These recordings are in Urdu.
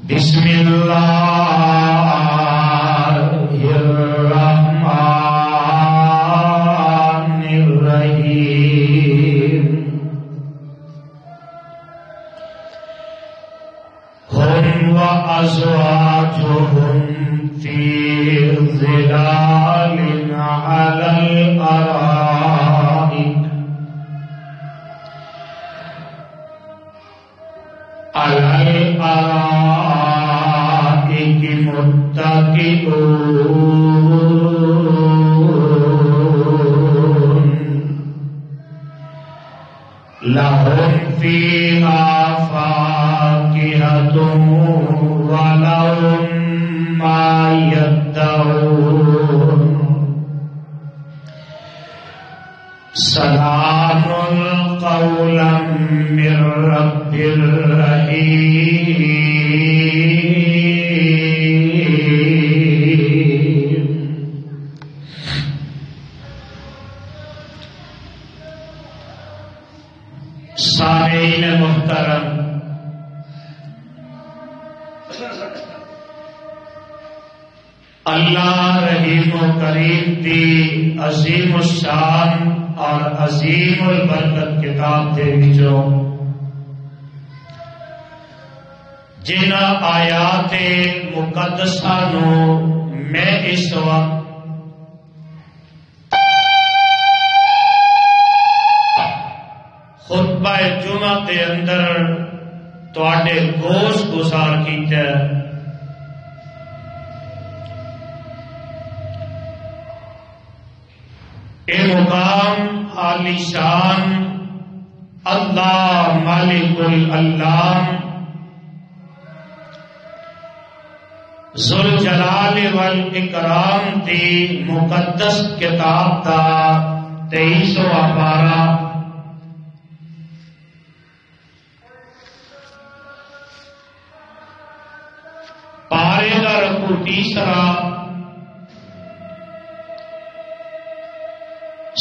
بسم اللہ الرحمن الرحیم هم وأزواجهم في ظلال على الأرائك متكئون لهم فيها فاكهة ولهم ما يدعون سلام قولا من رب رحيم سامعین محترم، اللہ رحیم و کریم دی عظیم الشان اور عظیم البرکت کتاب دے وچوں جنہ آیات مقدسہ نو میں اس وقت خطبہ جمعہ دے اندر تواڈے گوش گزار کیتا ہے۔ اے مقام عالی شان اللہ مالک الالام ذوالجلال والاکرام دی مقدس کتاب دا 23واں پارہ پارے دا رکوع تیسرا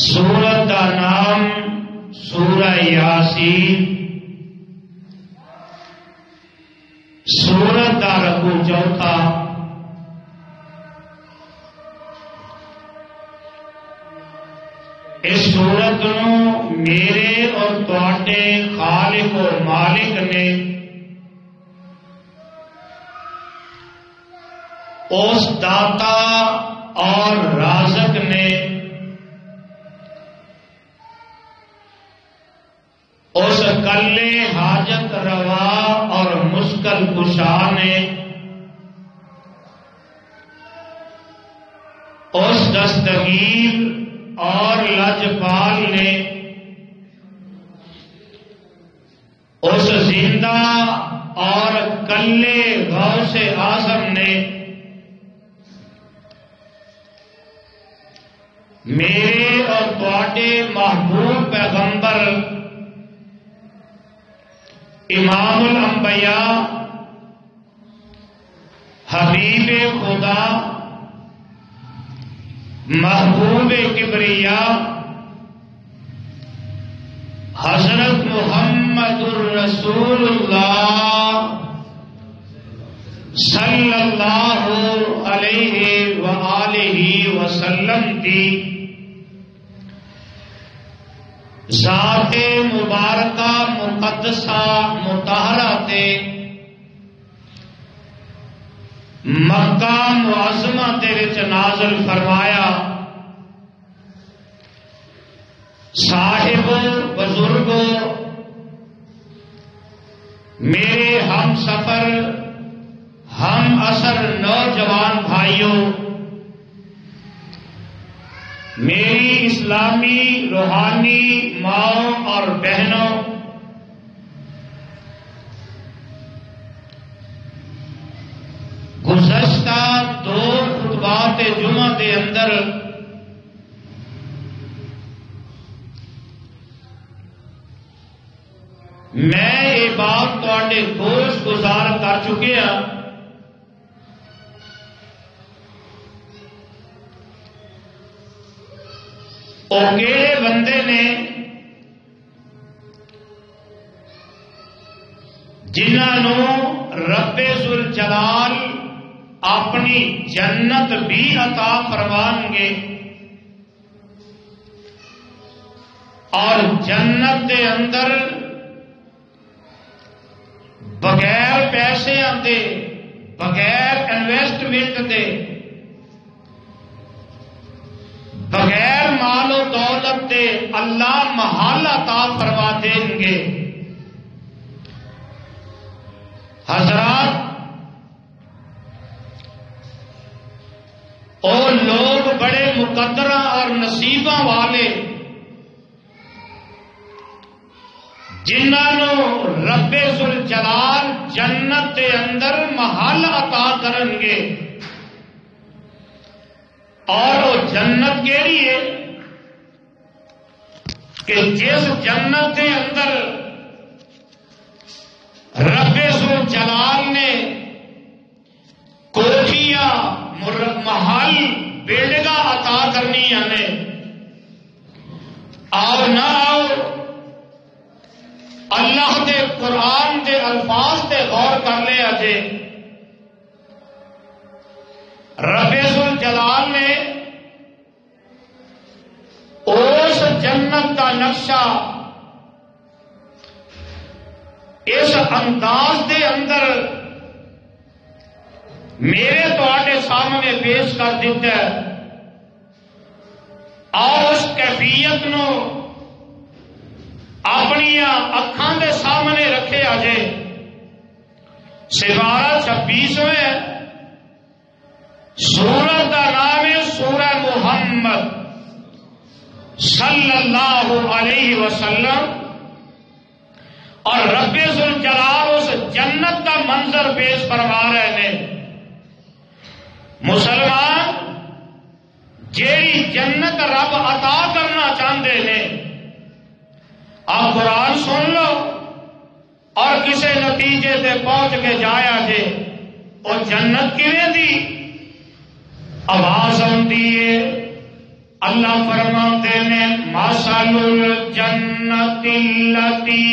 سورت دا نام سورہ یاسین، سورت دا رکوع چوتھا، اس سورت نو میرے اور تواڈے خالق و مالک نے اس داتا اور رازق نے اس کلے حاجت روا اور مشکل کشا نے اس دستگیر اور لجپال نے اس زندہ اور کلے غوث اعظم نے میرے اور تواڈے محبوب پیغمبر امام الانبیاء حبیب خدا محبوب کبریا حضرت محمد الرسول اللہ صلی اللہ علیہ وآلہ وسلم کی ذات مبارکہ مقدسہ مطہرہ تے مکہ معظمہ تے وچ نازل فرمایا۔ صاحب بزرگوں، میرے ہم سفر ہم اثر نوجوان بھائیوں، میری اسلامی روحانی ماؤں اور بہنوں، گزشتہ 2 خطبات جمعہ کے اندر میں یہ بات تواڈے گوش گزار کر چکے ہاں وہ کہڑے بندے نے جنہوں رب ذوالجلال اپنی جنت بھی عطا فرمائیں گے، اور جنت کے اندر بغیر پیسے دے، بغیر انویسٹمنٹ دے، بغیر مال و دولت دے اللہ محل عطا فرما دیں گے۔ حضرات، اور لوگ بڑے مقدرہ اور نصیباں والے جنہوں رب ذوالجلال جنت کے اندر محل عطا کریں گے، اور وہ جنت کیڑی ہے کہ جس جنت کے اندر رب ذوالجلال نے کوٹھیاں محل بلڈنگاں عطا کرنی نے، اور نہ آؤ اللہ دے قرآن دے الفاظ تے غور کر لے اجے رب ذوالجلال نے اس جنت کا نقشہ اس انداز دے اندر میرے تواڈے سامنے پیش کر دیتا ہے، اور اس کیفیت نو اپنی اکھاں دے سامنے رکھے اجے۔ سپارہ 26 سورت کا نام ہے سورہ محمد صلی اللہ علیہ وسلم، اور رب ذوالجلال اس جنت کا منظر پیش فرما رہے ہیں۔ مسلمان جیڑی جنت رب عطا کرنا چاہتے ہیں، آپ قرآن سن لو اور کسی نتیجے سے پہنچ کے جایا جے اور جنت کیویں دی آواز آتی ہے۔ اللہ فرماتے ہیں مثل الجنت التی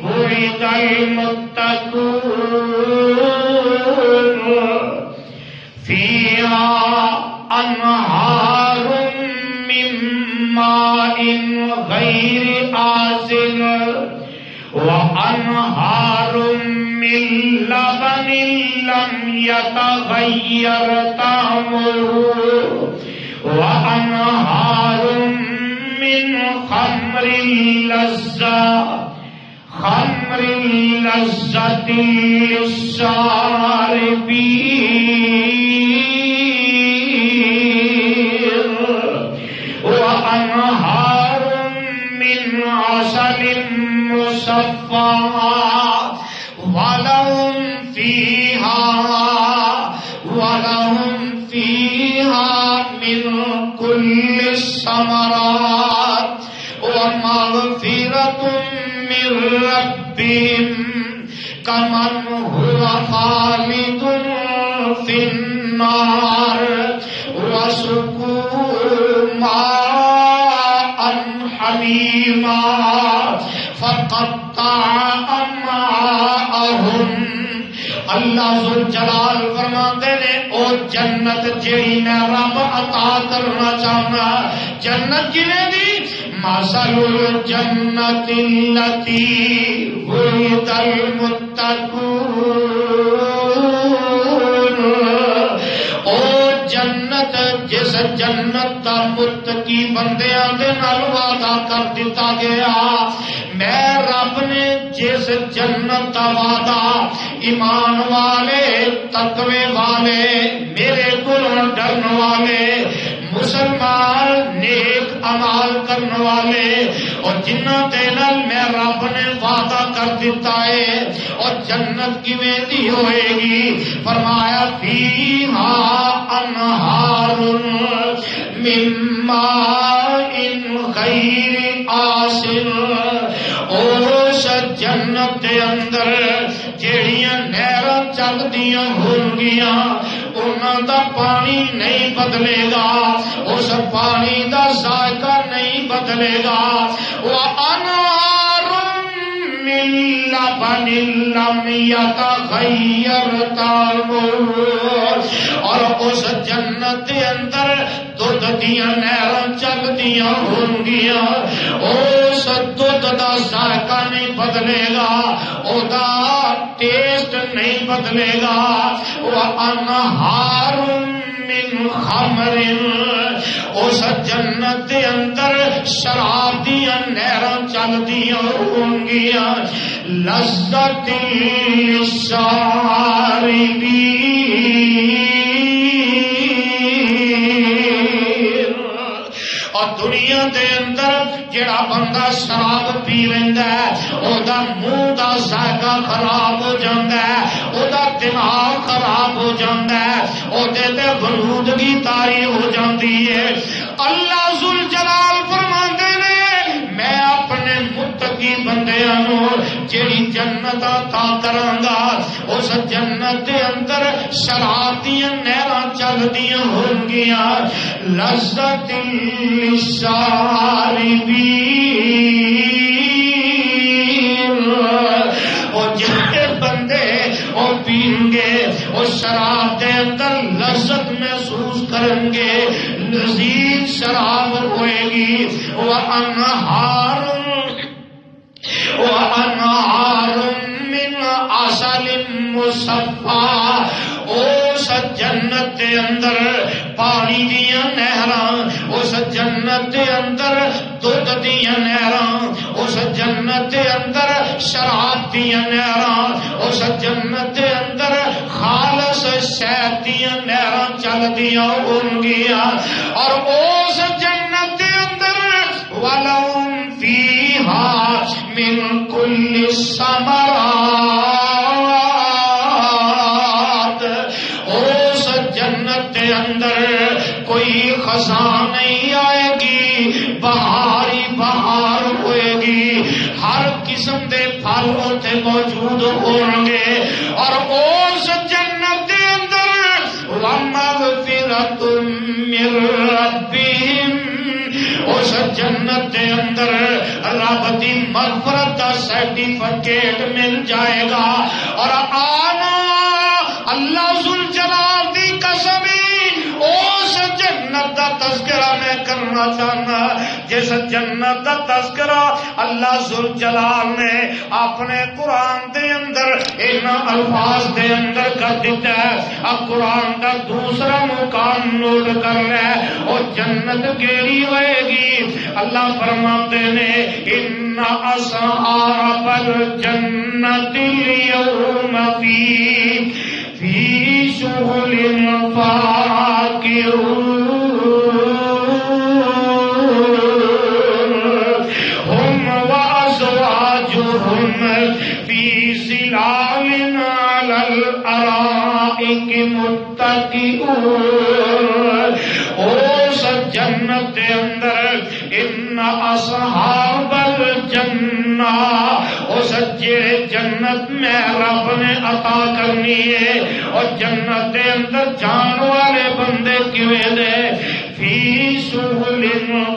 وعد المتقون فیہا انہار من ماء غیر آسن وانہار من لبن لم یتغیر طعمہ وانہار من خمر لذة للشاربین وانہار من عسل مصفى ولهم فيها من كل الثمرات ومغفرة من ربهم كمن هو خالد في النار وسقوا ماء حميما فقطع أمعاءهم۔ اللہ ذوالجلال فرماتے نے او جنت جیڑی میں رب عطا کرنا چاہنا، جنت کیویں دی؟ مثل الجنت التی وعد المتقون، او جنت جس جنت دا متقی بندیاں دے نال وعدہ کر دتا گیا، میں رب نے جس جنت کا وعدہ ایمان والے، تقوی والے، میرے کو ڈرن والے، مسلمان نیک امال کرنے والے، اور جنہ دے نال میں رب نے وعدہ کر دیتا ہے، اور جنت کیویں دی ہوئے گی؟ فرمایا فیہا انہار من ماء غیر آسن، اس جنت دے اندر جیڑیاں نہراں چلدیاں ہون گیاں انہاں دا پانی نہیں بدلے گا، اس پانی دا ذائقہ نہیں بدلے گا۔ وانہار من لبن لم یتغیر طعمہ، اور اس جنت دے اندر دودھ دیاں نہراں چلدیاں ہونگیاں، اس دودھ دا ذائقہ نہیں بدلے گا، او دا ٹیسٹ نہیں بدلے گا۔ وَأَنْهَارٌ مِّنْ خَمْرٍ، اس جنت دے اندر شراب دیاں نہراں چلدیاں ہونگیاں، لذت للشاربین۔ اور دنیا دے اندر جڑا بندہ شراب پی لیندا ہے او دا منہ دا ذائقہ خراب ہو جاندا ہے، او دا دماغ خراب ہو جاندا ہے، او دے تے غنودگی طاری ہو جاندی ہے۔ اللہ ذوالجلال فرماندے نے میں اپنے متقی بندیاں نو جیڑی جنت عطا کراں گا، اس جنت دے اندر شراب دیاں نہراں چلدیاں ہونگیاں، لذت للشاربین۔ او جڑے بندے او پین گے او شراب دے اندر لذت محسوس کریں گے، لذیذ شراب ہوئے گی۔ وَأَنْهَارٌ مِّنْ عَسَلٍ مُّصَفًّى، اس جنت دے اندر پانی دیاں نہراں، اس جنت دے اندر دودھ دیاں نہراں، اس جنت دے اندر شراب دیاں نہراں، اس جنت دے اندر خالص شہد دیاں نہراں چلدیاں ہونگیاں، اور اس جنت دے اندر وَلَهُمْ فِيهَا مِن كُلِّ الثَّمَرَاتِ، اس جنت دے اندر کوئی خزاں نہیں آئے گی، بہاری بہار ہوئے گی، ہر قسم دے پھل اوتھے موجود ہوں گے، اور اس جنت دے اندر وَمَغْفِرَةٌ مِّن رَّبِّهِمْ، اس جنت دے اندر رب دی مغفرت کا سرٹیفکیٹ مل جائے گا۔ اور آنا اللہ ذوالجلال دی قسم اس جنت دا تذکرہ میں کرنا چاہنا، جس جنت دا تذکرہ اللہ ذوالجلال نے اپنے قرآن دے اندر ان الفاظ دے اندر کر دیتا ہے۔ اب قرآن کا دوسرا مقام نوٹ کر لے، اور جنت کیڑی ہوئے گی؟ اللہ فرماتے نے ان اصحاب الجنت اليوم فی شغل فاکہون، ہم وازواجہم فی ظلال علی الارائک متکئون۔ اس جنت دے اندر ان اصحاب الجنہ، اس جڑے جنت میں رب نے عطا کرنی ہے، اور جنت دے اندر جان والے بندے کیویں دے؟ فی شغل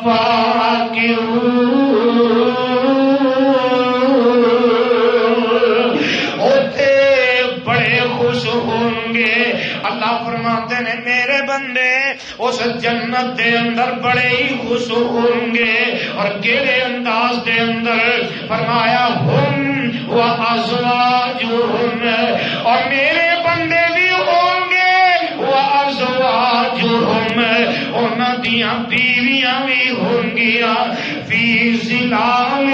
فاکہون، اوتے بڑے خوش ہوں گے۔ اللہ فرماتے ہیں میرے بندے اس جنت دے اندر بڑے ہی خوش ہوں گے، اور کیڑے انداز دے اندر؟ فرمایا ہم وازواجہم، اور میرے بندے بھی ہوں گے وازواجہم، انہاں دیاں بیویاں بھی ہوں گیاں، فی ظلال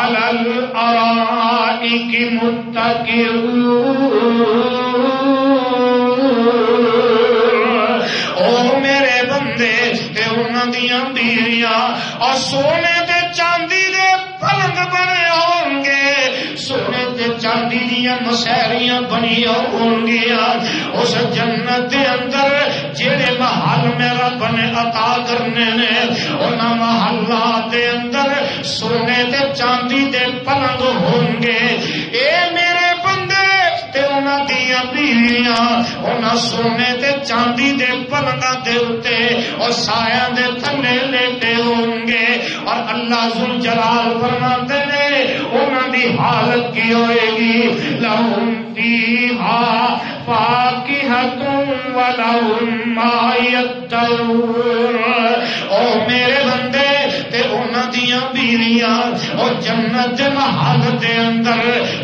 علی الارائک متکئون۔ او میرے بندے تے انہاں دیاں بیویاں اور سونے تے چاندی دے پلنگ بنے ہون گے، سونے تے چاندی دیاں مسہریاں بنی ہون گیاں۔ اس جنت دے اندر جڑے محل میں رب نے عطا کرنے نے، انہاں محلات دے اندر سونے تے چاندی دے پلنگ ہون گے۔ اے میرے بندے تے انہاں دیاں بیویاں انہاں سونے تے چاندی دے پلنگاں دے اتے اور سایاں دے تھلے لیٹے ہوں گے، اور اللہ ذوالجلال فرماتے نے انہاں دی حالت کی ہوئے گی لہم فیہا فاکہۃ ولہم ما یدعون او میرے بندے تے انہاں دیاں بیویاں او جنت دے محل دے اندر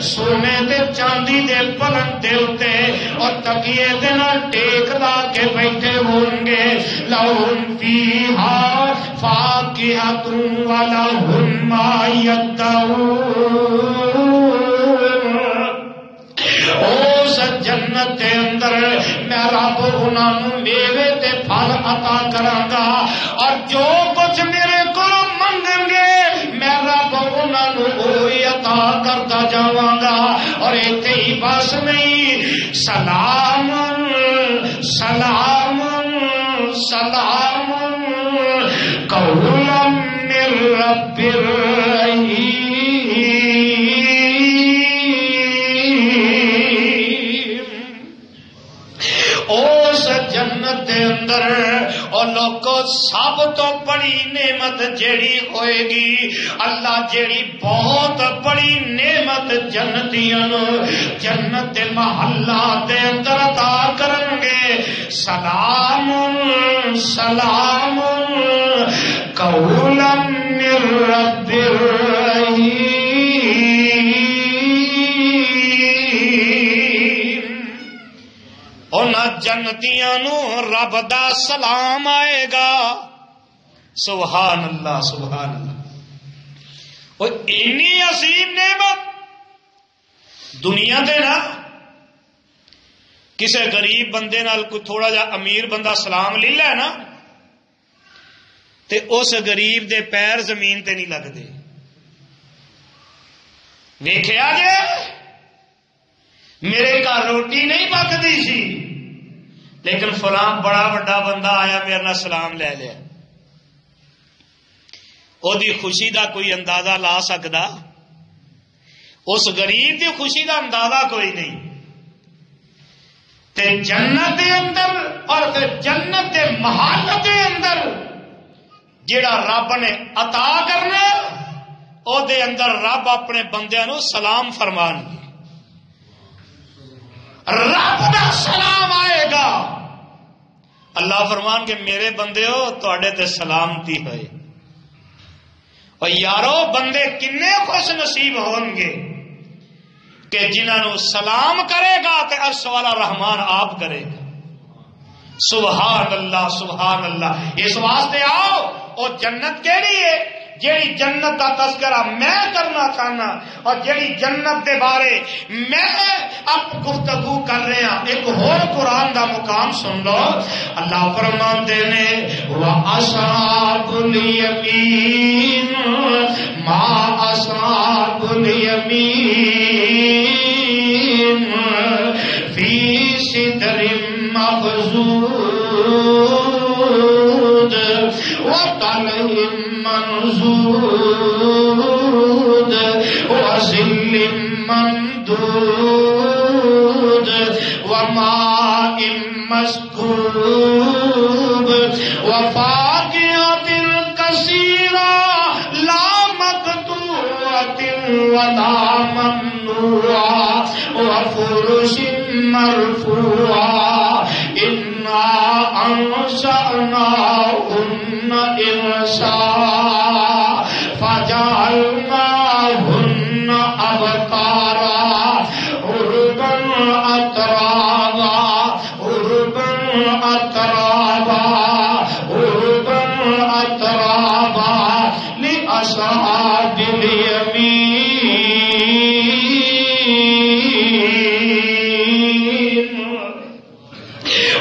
سونے تے چاندی دے پلنگ دے اوتے اور تکیے دے نال ٹیک لا کے بیٹھے ہوں گے لہم فیہا فاکہۃ ولہم ما یدعون اس جنت دے اندر میں رب انہاں نوں میوے تے پھل عطا کراں گا اور جو کچھ میرے کول منگن گے میں رب انہاں نوں وہی عطا کرتا جاواں گا اور ایتھے ہی بس نہیں سلام سلام سلام قولا من رب الرحیم جنت دے اندر اور لوگوں سب تو بڑی نعمت جیڑی ہوئے گی اللہ جیڑی بہت بڑی نعمت جنتیاں جنت دے محلہ دے اندر عطا کرن گے سلام سلام قولا من رب الرحیم انہاں جنتیاں نو رب دا سلام آئے گا سبحان اللہ سبحان اللہ اور انی عظیم نعمت دنیا دے نا کسے غریب بندے نال کوئی تھوڑا جا امیر بندہ سلام لے لے نا تے اس غریب دے پیر زمین تے نہیں لگدے ویکھیا جے میرے گھر روٹی نہیں پکتی سی لیکن فلاں بڑا بڑا بندہ آیا میرے نال سلام لے لیا او دی خوشی دا کوئی اندازہ لا سکدا اس غریب دی خوشی دا اندازہ کوئی نہیں تے جنت دے اندر اور تے جنت دے محل دے اندر جڑا رب نے عطا کرنا او دے اندر رب اپنے بندیاں نو سلام فرمان گے رب دا سلام آئے گا اللہ فرمان کے میرے بندے ہو تواڈے تے سلامتی ہوئے اور یارو بندے کنے خوش نصیب ہون گے کہ جنہاں نو سلام کرے گا تے عرش والا رحمان آپ کرے گا سبحان اللہ اس واسطے آؤ اور جنت کے لیے جیڑی جنت کا تذکرہ میں کرنا چاہنا اور جیڑی جنت دے بارے میں اب گفتگو کر رہے ہیں ایک اور قرآن دا مقام سن لو اللہ فرماندے نے وَأَصْحَابُ الْيَمِينِ مَا أَصْحَابُ الْيَمِينِ فِي سِدْرٍ مَّخْضُودٍ وَطَلْحٍ منضود وظل ممدود وماء مسكوب وفاكهة كثيرة لا مقطوعة ولا ممنوعة وفرش مرفوعة إنا أنشأناهن إنشاء فجعلناهن أبكارا عربا أترابا عربا أترابا عربا أترابا لأصحاب اليمين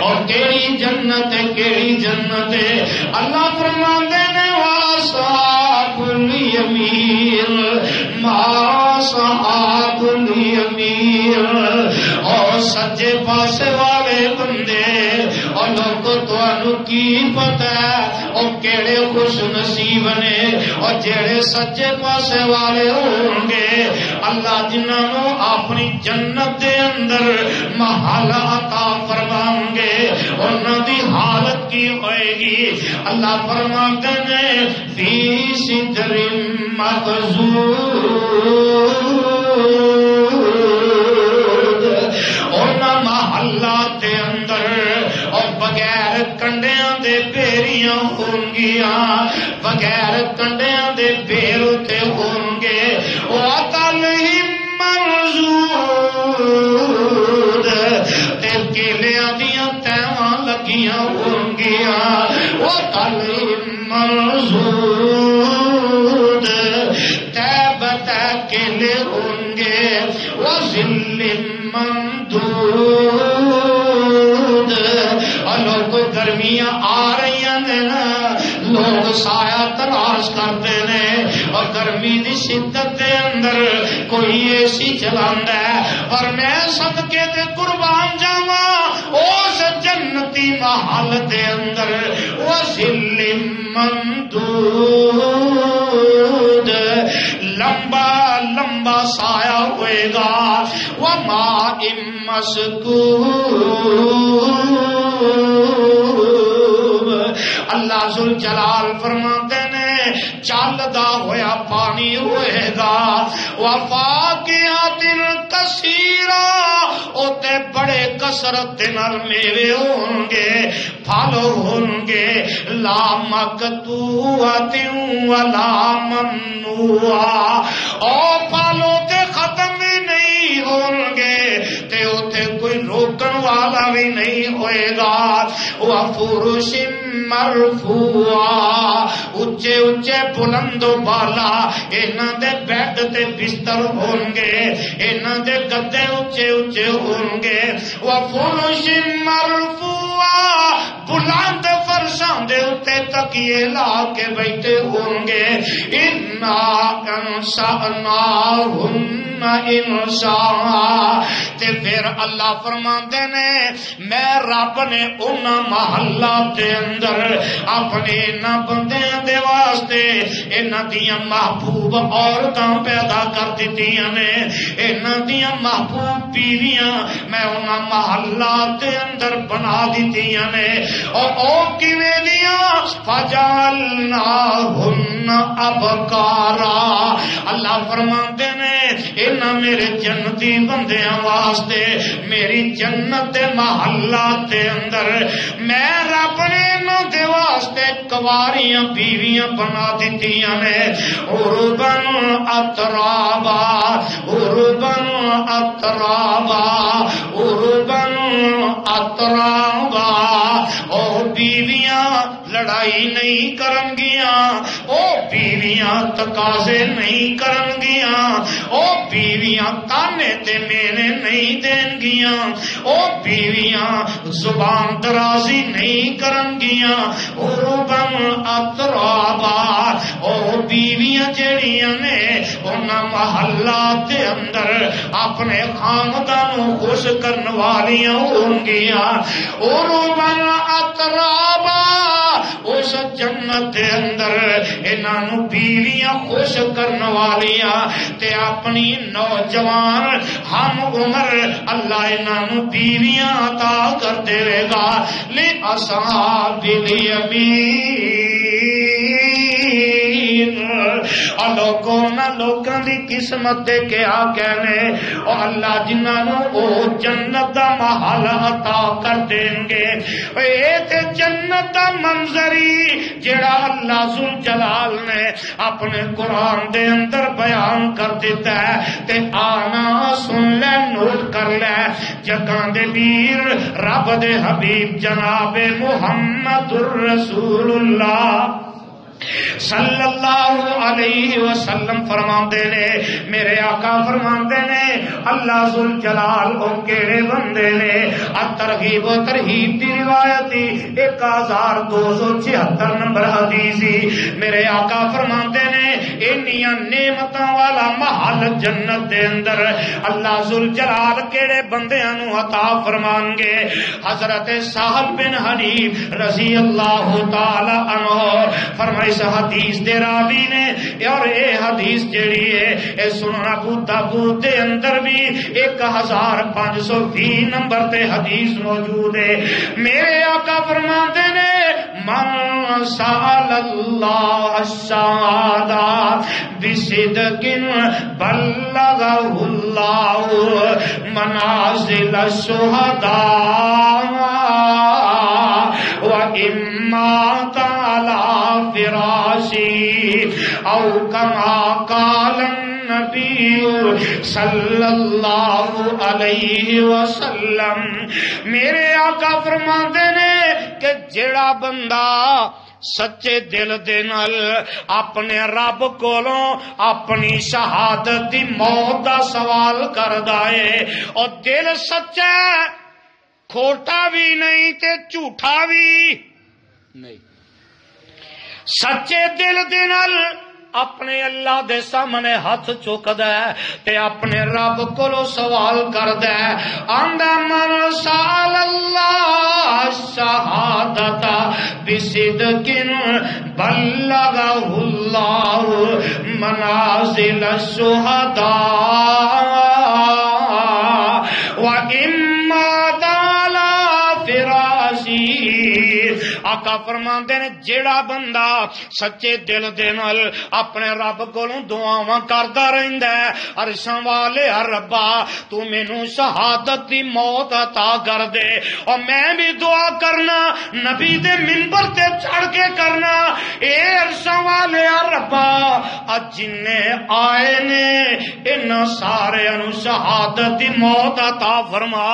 اور کیڑی جنت اللہ فرماندے نے وَأَصْحَابُ الْيَمِينِ مَا أَصْحَابُ الْيَمِينِ اور سجے پاسے والے بندے اور لوگوں تانوں کی پتہ ہے اور کیڑے خوش نصیب نے اور جڑے سجے پاسے والے ہوں گے اللہ جنہاں نوں اپنی جنت دے اندر محل عطا فرمائیں گے انہاں دی حالت کی ہوئے بنے گی. اللہ فرماتے ہیں فی سدر مخضود، ان محلات دے اندر اور بغیر کنڈیاں دے بیریاں ہون گیاں، بغیر کنڈیاں دے بیر تے ہون گے. وَطَلْحٍ مَّنضُودٍ، تے کیلیاں دیاں تیواں لگیاں ہون گیاں. وَطَلْحٍ مَّنضُودٍ، تے بتا کیلے ہون گے. وَظِلٍّ ممدود، اور لوگ گرمیاں آ رہی ہیں نا، لوگ سایہ تلاش کرتے ہیں، اور گرمی دی شدت دے اندر کوئی اے سی چلاندا ہے. پر میں صدقے تے قربان جاواں اس جنتی محل دے اندر وظل ممدود، لمبا لمبا سایہ ہوئے گا. وماء مسکوب، اللہ ذوالجلال فرماتے نے چلدا ہویا پانی ہوئے گا. وفاکہۃ کثیرہ، اوتے بڑے کثرت نال میوے ہوں گے، پھل ہوں گے. لا مقطوعۃ ولا ممنوعہ، او پھلوں تے ختم بھی نہیں ہوں گے تے اوتے کوئی روکن والا بھی نہیں ہوئے گا. وفرش مرفوعہ، اچے اچے بلند و بالا انہاں دے بیڈ تے بستر ہون گے، انہاں دے گدے اچے اچے ہون گے. وفرش مرفوعہ، بلند فرشاں دے اتے تکیے لا کے بیٹھے ہون گے. انا انشأناہن انشاء، تے پھر اللہ فرماندے نے میں رب نے انہاں محلات دے اندر اپنے انہاں بندیاں دے واسطے انہاں دیاں محبوب عورتاں پیدا کر دتیاں نے، انہاں دیاں محبوب بیویاں میں انہاں محلات دے اندر بنا دتیاں نے. اور او کیویں دیاں؟ فجعلناہن ابکارا، اللہ فرماندے نے انہاں میرے جنتی بندیاں واسطے میری جنت دے محلات دے اندر میں رب نے انہاں دے واسطے کواریاں بیویاں بنا دتیاں نے. عربن اترابا، عربن اترابا، عربن اترابا. او بیویاں لڑائی نہیں کرن گیاں، او بیویاں تقاضے نہیں کرن گیاں، او بیویاں تانے تے مینے نہیں دین گیاں، او بیویاں زبان درازی نہیں کرن گیاں. عربن اترابا، او بیویاں جڑیاں نے انہاں محلات دے اندر اپنے خاندانوں خوش کرن والیاں ہون گیاں. عربن اترابا، اس جنت دے اندر انہاں بیویاں خوش کرن والیاں تے اپنی نوجوان ہم عمر اللہ انہاں بیویاں عطا کر دے گا. لِأَصْحَابِ الْيَمِينِ، لوگوں دی قسمت دے کیا کہنے، اور اللہ جنہاں او جنت دا محل عطا کر دیں گے. اے تے جنت دا منظری جڑا اللہ ذوالجلال نے اپنے قرآن دے اندر بیان کر دیتا ہے تے آنا سن لے، نوٹ کر لے. جگاں دے ویر رب دے حبیب جناب محمد الرسول اللہ صلی اللہ علیہ وسلم فرماندے نے، میرے آقا فرماندے نے اللہ ذوالجلال او کیڑے بندے نے. ترغیب و ترہیب دی روایت 1276 نمبر حدیث. میرے آقا فرماندے نے انیاں نعمتاں والا محل جنت دے اندر اللہ ذوالجلال کیڑے بندیاں نو عطا فرمان گے. حضرت سہل بن حنیف رضی اللہ تعالی عنہ فرمائے اس حدیث دے راوی نے، اور اے حدیث جڑی ہے اے سنن ابو داؤد دے اندر بھی 1520 نمبر تے حدیث موجود ہے. میرے آقا فرماتے نے من سأل اللہ الشہادہ بصدق بلغہ اللہ منازل الشہداء وإن مات على فراشی او کما قال النبی صلی اللہ علیہ وسلم. میرے آقا فرماندے نے کہ جڑا بندہ سچے دل دے نال اپنے رب کولوں اپنی شہادت دی موت دا سوال کردا ہے اور دل سچا کھوٹا بھی نہیں تے جھوٹا بھی نہیں، سچے دل دے نال اپنے اللہ دے سامنے ہاتھ چکدا ہے تے اپنے رب کولو سوال کردا ہے. آندا من سال اللہ شہادت بصدق بلغہ اللہ منازل الشہداء وإن مات على فراشی. آقا فرماندے نے جیڑا بندہ سچے دل دے نال اپنے رب کولوں دعاواں کردا رہندا ہے عرشاں والے ربا تو مینوں شہادت دی موت عطا کر دے، اور میں بھی دعا کرنا نبی دے منبر تے چڑھ کے کرنا اے عرشاں والے ربا اج جنے آئے نے انہاں سارے نوں شہادت دی موت عطا فرما.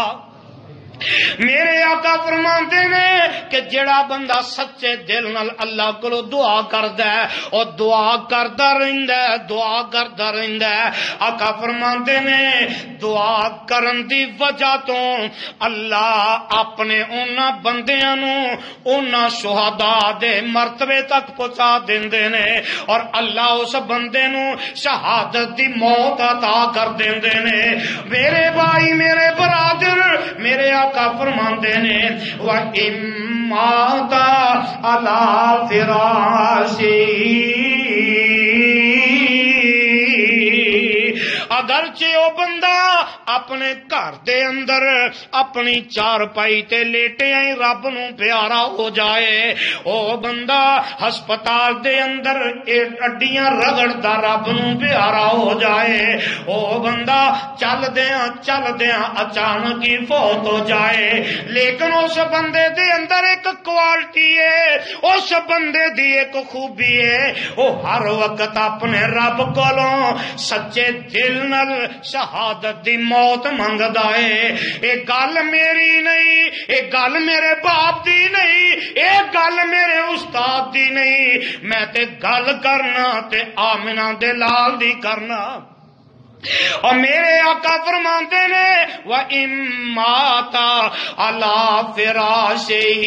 میرے آقا فرماندے نے کہ جڑا بندہ سچے دل نال اللہ کولو دعا کردا ہے اور دعا کردا رہندا ہے دعا کردا رہندا ہے. آقا فرماندے نے دعا کرن دی وجہ تو اللہ اپنے انہاں بندیاں نوں انہاں شہداء دے مرتبے تک پہنچا دیندے نے اور اللہ اس بندے نوں شہادت دی موت عطا کر دیندے نے. میرے بھائی میرے برادر میرے آقا فرماندے نے وَإِن مَّاتَ عَلَى فِرَاشِهِ، اگرچہ او بندہ اپنے گھر دے اندر اپنی چارپائی تے لیٹے ہی رب نو پیارا ہو جائے، او بندہ ہسپتال دے اندر اڈیاں رگڑدا رب نو پیارا ہو جائے، او بندہ چل دیاں اچانک ہی فوت ہو جائے، لیکن اس بندے دے اندر ایک کوالٹی ہے، اس بندے دی ایک خوبی ہے، وہ ہر وقت اپنے رب کولوں سچے دل نال شہادت دی موت منگدا ہے. اے گل میری نہیں، اے گل میرے باپ دی نہیں، اے گل میرے استاد دی نہیں، میں تے گل کرنا تے آمنہ دے لال دی کرنا. اور میرے آقا فرماندے نے وَإِن مَّاتَ عَلَى فِرَاشِهِ،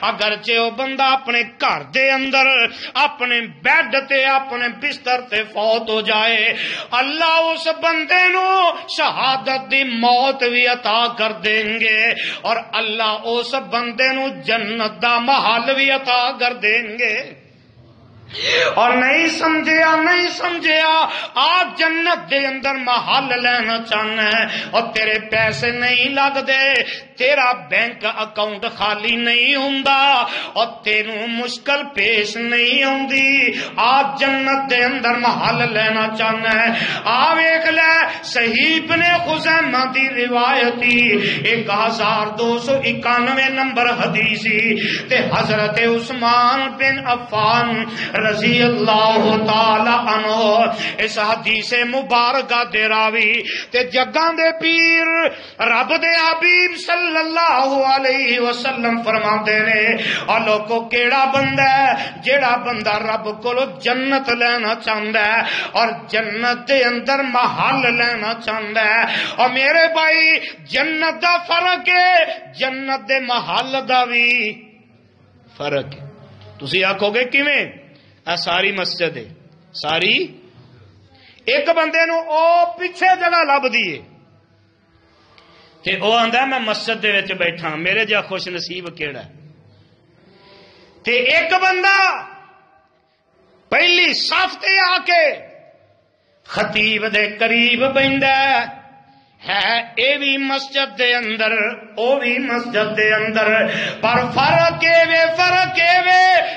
اگرچہ وہ بندہ اپنے گھر دے اندر اپنے بیڈ تے اپنے بستر تے فوت ہو جائے، اللہ اس بندے نو شہادت دی موت بھی عطا کر دیں گے اور اللہ اس بندے نو جنت دا محل بھی عطا کر دیں گے. اور نہیں سمجھیا آج جنت دے اندر محل لینا چاہنا ہے اور تیرے پیسے نہیں لگ دے، تیرا بینک اکاؤنٹ خالی نہیں ہوندا اور تینوں مشکل پیش نہیں ہوندی، آج جنت دے اندر محل لینا چاہنا ہے. آ ویکھ لے صحیح ابن خزیمہ دی روایتی 1291 نمبر حدیثی تے حضرت عثمان بن عفان رضی اللہ تعالی عنہ اس حدیث مبارکہ دے راوی تے جگاں دے پیر رب دے حبیب صلی اللہ علیہ وسلم فرماندے نے اور لوگوں کیڑا بندہ ہے جیڑا بندہ رب کولو جنت لینا چاہندا ہے اور جنت دے اندر محل لینا چاہندا ہے. اور میرے بھائی جنت دا فرق ہے، جنت دے محل دا بھی فرق ہے. تسی آکھو گے کیویں؟ ساری مسجد ہے، ساری ایک بندے نو او پیچھے جگہ لب دیے تے او آندا میں مسجد دے وچ بیٹھا، میرے جا خوش نصیب کیڑا ہے. تے ایک بندہ پہلی صف تے آ کے خطیب دے قریب بیندا ہے، ہے اے بھی مسجد دے اندر او بھی مسجد دے اندر، پر فرق اے وے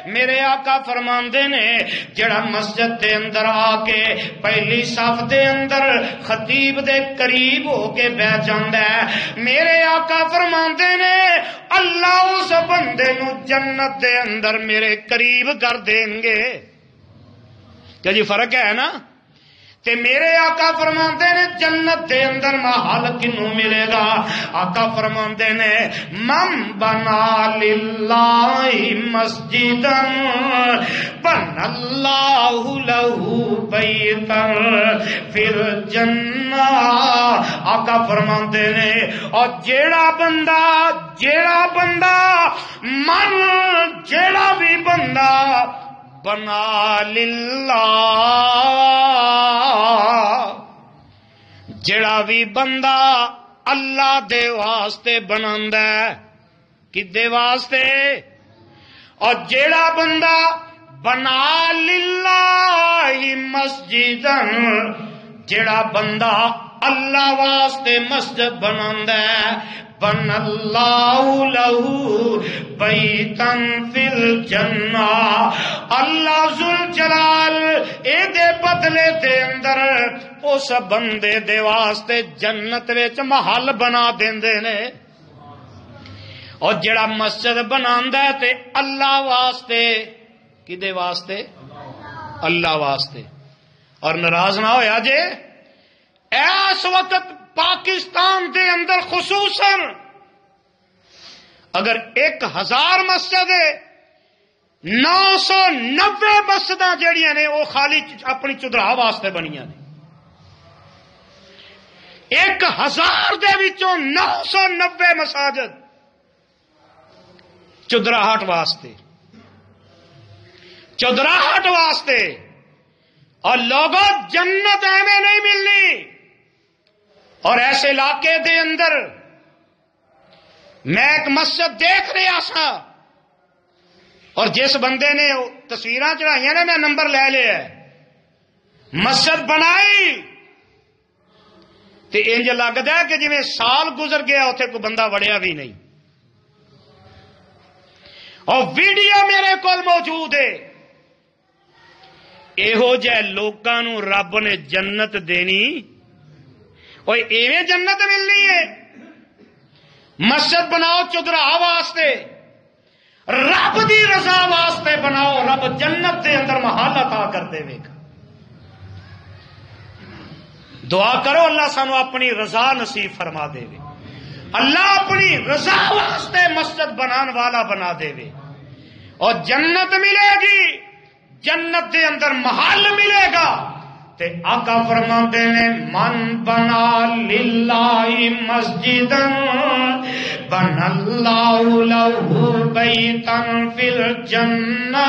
میرے آقا فرماندے نے جڑا مسجد دے اندر آ کے پہلی صف دے اندر خطیب دے قریب ہو کے بیٹھ جاندا ہے، میرے آقا فرماندے نے اللہ اس بندے نو جنت دے اندر میرے قریب کر دیں گے۔ کیا جی فرق ہے نا؟ تے میرے آقا فرماندے نے جنت دے اندر محل کنوں ملے گا؟ آقا فرماندے نے من بنا للہ مسجدا بنا اللہ لہ بیتا فی الجنہ۔ آقا فرماندے نے اور جیڑا بندہ جیڑا بھی بندہ بنا للہ، جڑا بھی بندہ اللہ دے واسطے بناندا ہے، کدے واسطے؟ اور جڑا بندہ بنا للہ مسجدن، جڑا بندہ اللہ واسطے مسجد بناندا ہے، بن اللہ لہ بیتن فی الجنہ، اللہ ذوالجلال اے دے بدلے دے اندر اس بندے دے واسطے جنت وچ محل بنا دیندے نے۔ اور جڑا مسجد بناندا ہے تے اللہ واسطے، کدے واسطے؟ اللہ واسطے۔ اور ناراض نہ ہویا جے، اس وقت پاکستان دے اندر خصوصاً اگر 1000 مسجد ہے، 990 مسجداں جڑیاں نے وہ خالی اپنی چدراہ واسطے بنیاں نے۔ 1000 دے وچوں 990 مساجد چدراہٹ واسطے۔ اور لوگوں جنت ایویں نہیں ملنی۔ اور ایسے علاقے دے اندر میں ایک مسجد دیکھ رہا سا، اور جس بندے نے تصویراں چڑھائیاں نے میں نمبر لے لیا، مسجد بنائی تے انج لگدا ہے کہ جویں سال گزر گیا اوتھے کوئی بندہ وڑیا بھی نہیں۔ اور ویڈیو میرے کول موجود ہے۔ یہو جہ لوکاں نو رب نے جنت دینی، اور ایویں جنت ملنی ہے؟ مسجد بناؤ چدراہ واسطے، رب دی رضا واسطے بناؤ، رب جنت دے اندر محل عطا کر دے گا۔ دعا کرو اللہ سانو اپنی رضا نصیب فرما دے، اللہ اپنی رضا واسطے مسجد بنان والا بنا دے، اور جنت ملے گی، جنت دے اندر محل ملے گا۔ تے آقا فرماندے نے من بنا للہ مسجدا بنا اللہ لہ بیتا فی الجنہ،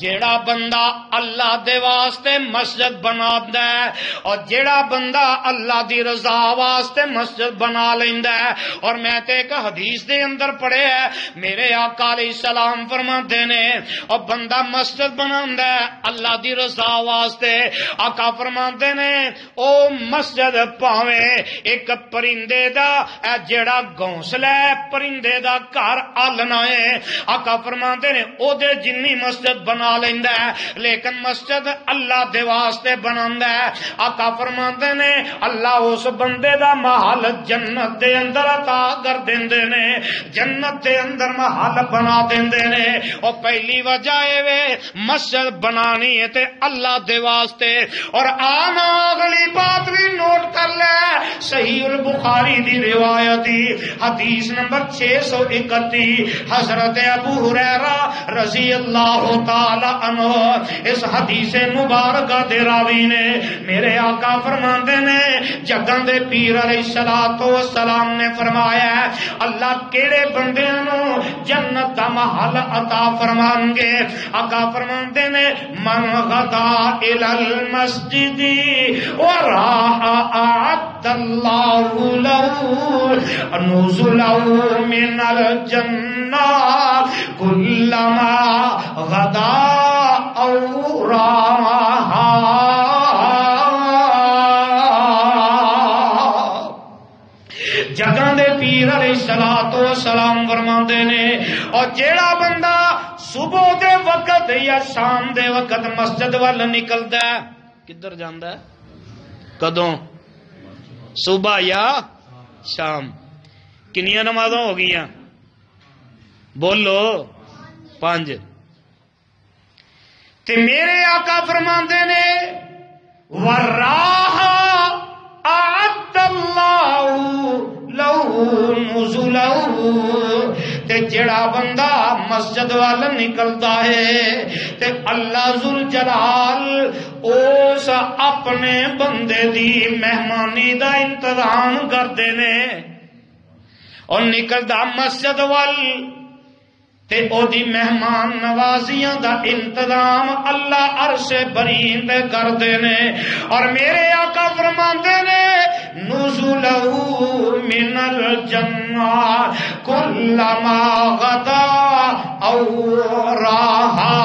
جیڑا بندہ اللہ دے واسطے مسجد بنادا ہے، اور جیڑا بندہ اللہ دی رضا واسطے مسجد بنا لیندا ہے۔ اور میں تے ایک حدیث دے اندر پڑھے ہے، میرے آقا علیہ السلام فرماندے نے اور بندہ مسجد بناوندا ہے اللہ دی رضا واسطے، آقا فرماندے نے او مسجد پاویں ایک پرندے دا جیڑا گھونسلہ ہے، پرندے دا گھر آلنا ہے، آقا فرماندے نے او دے جنی مسجد بنا لیندا ہے، لیکن مسجد اللہ دے واسطے بناندا ہے۔ آقا فرماندے نے اللہ اس بندے دا محل جنت دے اندر عطا کر دیندے نے، جنت دے اندر محل بنا دیندے نے۔ اور پہلی وجہ اے وے مسجد بنانی ہے تے اللہ دے واسطے۔ اور آنا اگلی بات بھی نوٹ کر لے، صحیح البخاری دی روایت حدیث نمبر 631، حضرت ابو ہریرہ رضی اللہ تعالی عنہ اس حدیث مبارکہ دے راوی نے، میرے آقا فرماندے نے جگاں دے پیر علیہ السلام نے فرمایا ہے اللہ کیڑے بندے نو جنت دا محل عطا فرمان گے؟ آقا فرماندے نے من غدا الی المسجد وراح اعد اللہ له نزلا من الجنہ کلما غدا او راح۔ جگاں دے پیر علیہ الصلوۃ والسلام فرماندے نے اور جیڑا بندہ صبح دے وقت یا شام دے وقت مسجد وال نکلدا ہے کدھر جاندا ہے کدوں صبح یا شام کنیاں نمازاں ہو گئیاں بولو 5 تے میرے آقا فرماندے نے وراہ اعد اللہ لہو نزلہ تے جڑا بندہ مسجد وال نکلدا ہے تے اللہ ذوالجلال اس اپنے بندے دی مہمانی دا انتظام کردے نے اور نکلدا مسجد وال تے او دی مہمان نوازیاں دا انتظام اللہ عرش برین دے کردے نے اور میرے آقا فرماندے نے نزلہ من الجنہ کلما غدا او راہا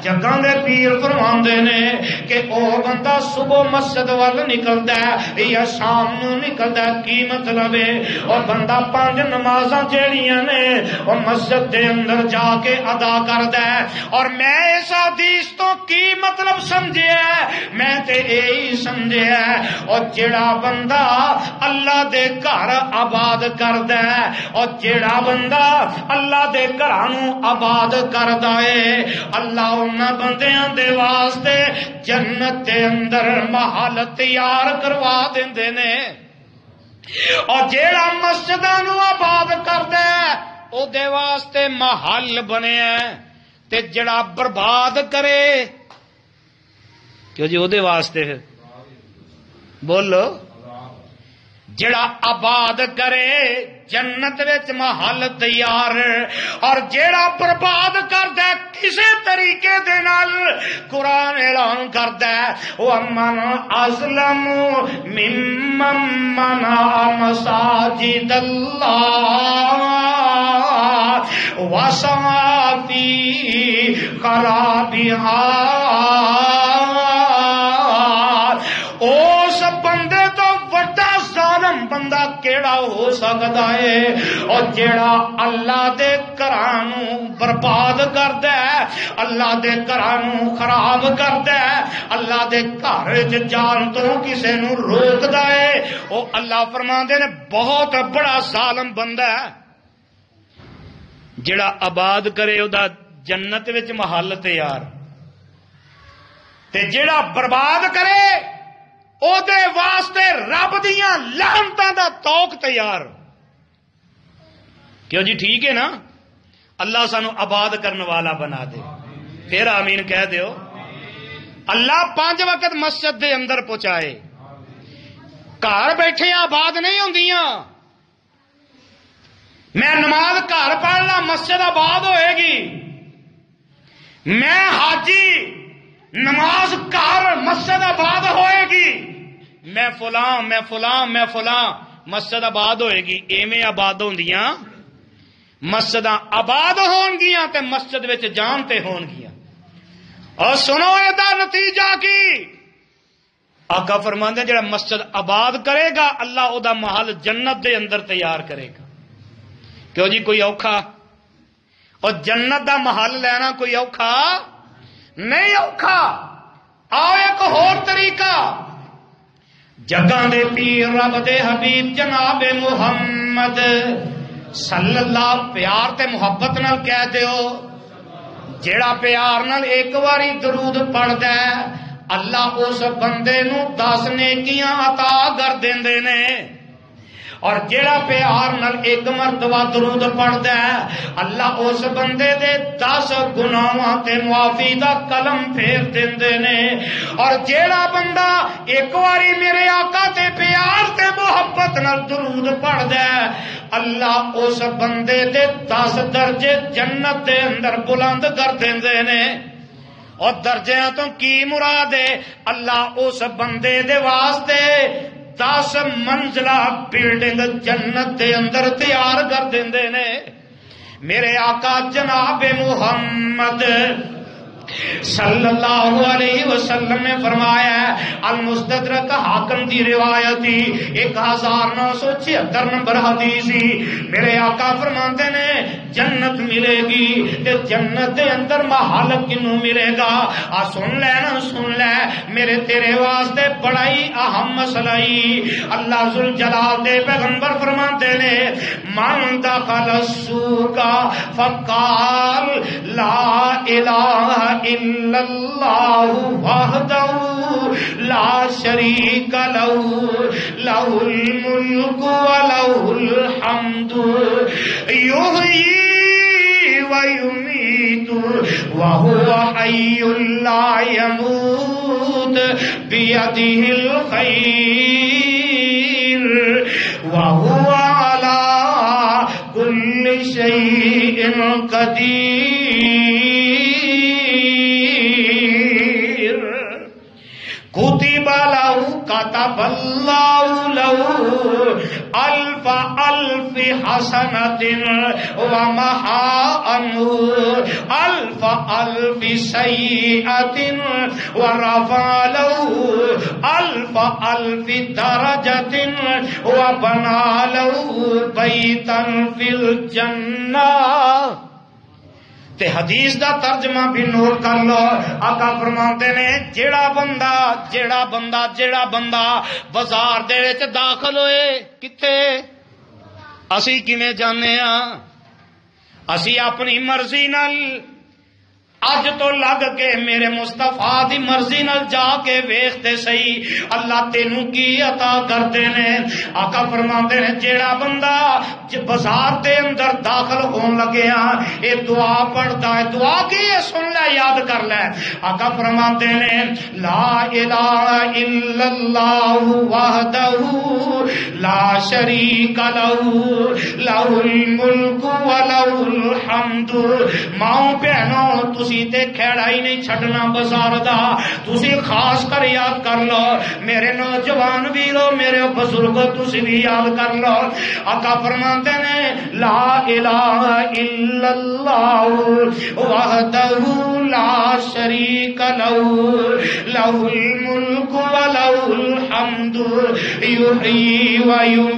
جگاں دے پیر فرماندے نے کہ او بندہ صبح مسجد وال نکلدا ہے یا شام نو نکلدا ہے کی مطلب ہے اور بندہ 5 نمازاں جیڑیاں نے او مسجد دے اندر جا کے ادا کردا ہے اور میں اس حدیث تو کی مطلب سمجھیا ہے میں تے یہی سمجھیا ہے اور جیڑا بندہ اللہ دے گھر آباد کردا ہے اور جیڑا بندہ اللہ دے گھراں نو آباد کردا ہے اللہ انہاں بندیاں دے واسطے جنت دے اندر محل تیار کروا دیندے نے اور جیڑا مسجداں نو آباد کردا ہے او دے واسطے محل بنیا تے جڑا برباد کرے کیوں جی او دے واسطے بولو جڑا آباد کرے جنت وچ محل تیار اور جیڑا برباد کردا ہے کسے طریقے دے نال قرآن اعلان کردا ہے ومن اظلم ممن منع مساجد اللہ وسعى في خرابها اس بندے تو وڈا ظالم بندہ کیڑا ہو سکتا ہے اور جیڑا اللہ دے گھراں نو برباد کردا ہے اللہ دے گھراں نو خراب کردا ہے اللہ دے گھر وچ جان تو کسے نو روکدا ہے او اللہ فرماندے نے بہت بڑا ظالم بندہ ہے جڑا آباد کرے او دا جنت وچ محل تیار تے جڑا برباد کرے او دے واسطے رب دیاں لعنتاں دا توق تیار کیوں جی ٹھیک ہے نا اللہ سانو آباد کرنے والا بنا دے پھر آمین کہہ دیو اللہ 5 وقت مسجد دے اندر پہنچائے گھر بیٹھے آباد نہیں ہوندیاں میں نماز گھر پڑھ لا مسجد آباد ہوئے گی میں حاجی نماز گھر مسجد آباد ہوئے گی میں فلاں مسجد آباد ہوئے گی ایویں آباد ہوندیاں مسجد آباد ہون گیاں تے مسجد وچ جان تے ہون گیاں اور سنو ادا نتیجہ کی آقا فرماندے جڑا مسجد آباد کرے گا اللہ او دا محل جنت دے اندر تیار کرے گا کیوں جی کوئی اوکھا اور جنت دا محل لینا کوئی اوکھا نہیں اوکھا آؤ ایک اور طریقہ جگاں دے پیر رب دے حبیب جناب محمد صلی اللہ پیار تے محبت نال کہہ دیو جیڑا پیار نال ایک واری درود پڑھدا ہے اللہ اس بندے نو 10 نیکیاں عطا کر دیندے نے اور جیڑا پیار نال ایک مرتبہ درود پڑھدا ہے اللہ اس بندے دے 10 گناہاں تے معافی دا قلم پھیر دیندے نے اور جیڑا بندہ ایک واری میرے آقا تے پیار تے محبت نال درود پڑھدا ہے اللہ اس بندے دے 10 درجے جنت دے اندر بلند کر دیندے نے اور درجیاں تو کی مراد ہے اللہ اس بندے دے واسطے 10 منزلہ بلڈنگ جنت دے اندر تیار کر دیندے نے میرے آقا جناب محمد صلی اللہ علیہ وسلم نے فرمایا ہے، المستدرک حاکم دی روایت 1976 نمبر حدیث، میرے آقا فرماتے نے جنت ملے گی تے جنت دے اندر محل کنوں ملے گا؟ سن لے نا، سن لے، میرے تیرے واسطے بڑا ہی اہم مسئلہ ہی اللہ ذوالجلال دے پیغمبر فرماتے نے من دخل السوق فقال لا الہ الا اللہ وحدہ لا شریک لہ لہ الملک ولہ الحمد یحیی ویمیت وہو حی لا یموت بیدہ الخیر وہو علی کل شیء قدیر۔ کتب لہ کتب اللہ لہ الف الف حسنۃ ومحا عنہ الف الف سیئۃ ورفع لہ الف الف درجۃ وبنى لہ بیتا فی الجنہ۔ تے حدیث دا ترجمہ بھی نوٹ کر لو، آقا فرماتے نے جیڑا بندہ بازار دے وچ داخل ہوئے، کتے اسی کیویں جانے ہاں؟ اسی اپنی مرضی نال اج تو لگ کے میرے مصطفیٰ دی مرضی نال جا کے ویکھتے سہی اللہ تینوں کی عطا کردے نے۔ آقا فرماندے نے جیڑا بندہ بازار دے اندر داخل ہون لگے ہاں اے دعا پڑھدا ہے، دعا کی ہے سن لے، یاد کر لے۔ آقا فرماندے نے لا الہ الا اللہ وحدہ لا شریک لہ لہ الملک ولہ الحمد۔ ماؤں بہنوں تسی تے کھیڑا ہی نہیں چھڈنا بازار دا، تسی خاص کر یاد کر لو، میرے نوجوان ویرو، میرے بزرگو تسی بھی یاد کر لو۔ آقا فرماتے نے لا الہ الا اللہ وحدہ لا شریک لہ لہ الملک ولہ الحمد یحیی ویمیت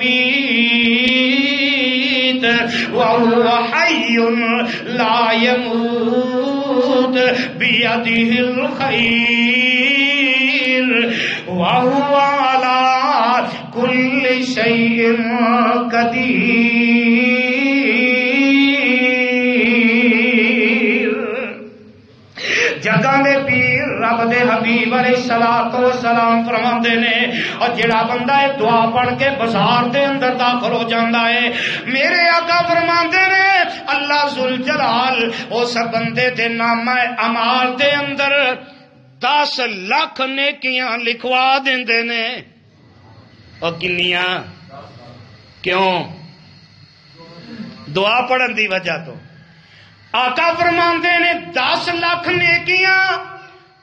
وہو حی لا یموت بیدہ الخیر وہو علی کل شیء قدیر۔ جگہ دے پیر رب دے حبیب علیہ الصلوۃ والسلام فرماندے نے اور جڑا بندہ یہ دعا پڑھ کے بازار دے اندر داخل ہو جاندا ہے، میرے آقا فرماندے نے اللہ ذوالجلال اس بندے دے نامہ اعمال دے اندر 10 لاکھ نیکیاں لکھوا دیندے نے۔ اور کنیاں؟ کیوں؟ دعا پڑھن دی وجہ تو۔ آقا فرماندے نے 10 لاکھ نیکیاں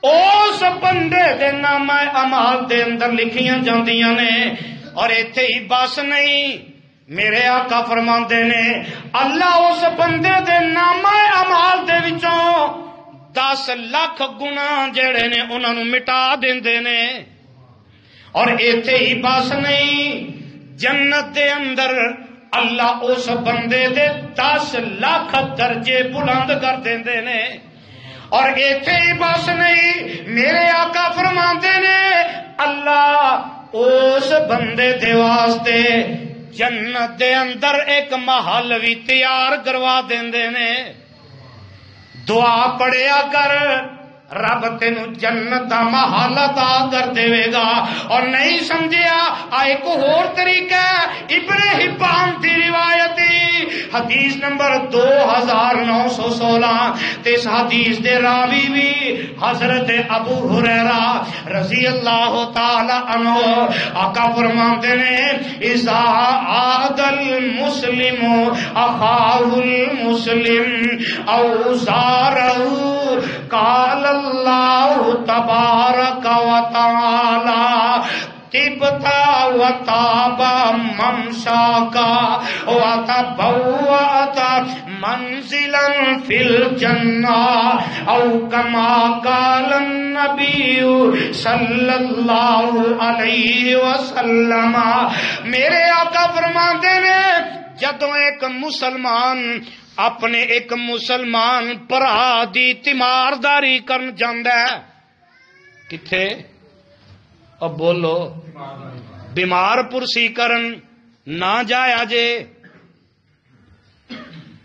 اس بندے دے نامہ اعمال دے اندر لکھیاں جاندیاں نے۔ اور ایتھے ہی بس نہیں، میرے آقا فرماندے نے اللہ اس بندے دے نامہ اعمال دے وچوں 10 لاکھ گناہ جڑے نے انہاں نوں مٹا دیندے نے۔ اور ایتھے ہی بس نہیں، جنت دے اندر اللہ اس بندے دے 10 لاکھ درجے بلند کر دیندے نے۔ اور ایتھے ہی بس نہیں، میرے آقا فرماندے نے اللہ اس بندے دے واسطے جنت دے اندر ایک محل بھی تیار کروا دیندے نے۔ دعا پڑھیا کر، رب تینو جنت دا محل عطا کر دے گا۔ اور نہیں سمجھیا ایک اور طریقہ ابن حبان دی روایت حدیث نمبر 2916 تے اس حدیث دے راوی بھی حضرت ابو ہریرہ رضی اللہ تعالی عنہ۔ آقا فرماتے ہیں اذا عاد المسلم اخاہ المسلم او زارہ قال اللہ تبارک و تعالی تبتا و تابا ممشاکا و تبوات منزلا فی الجنہ او کما قال النبی صلی اللہ علیہ وسلم. میرے آقا فرماتے نے جدوں ایک مسلمان اپنے ایک مسلمان بھرا دی تیمارداری کرن جاندا ہے کتھے اب بولو بیمار پرسی کرن نہ جایا جے.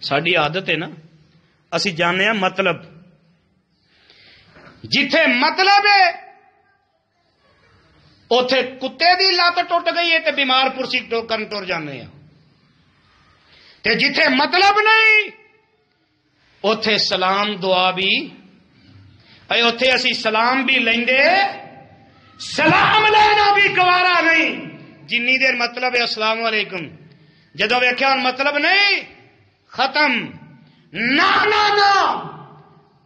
ساڈی عادت ہے نا اسی جانے ہیں مطلب جتھے مطلب ہے اوتھے کتے دی لت ٹوٹ گئی ہے تے بیمار پرسی کرن ٹر جانے ہیں تے جتھے مطلب نہیں اوتھے سلام دعا بھی اے اوتھے اسی سلام بھی لیندے سلام لینا بھی گوارا نہیں جنی دیر مطلب ہے السلام علیکم جدو ویکھیا مطلب نہیں ختم. نہ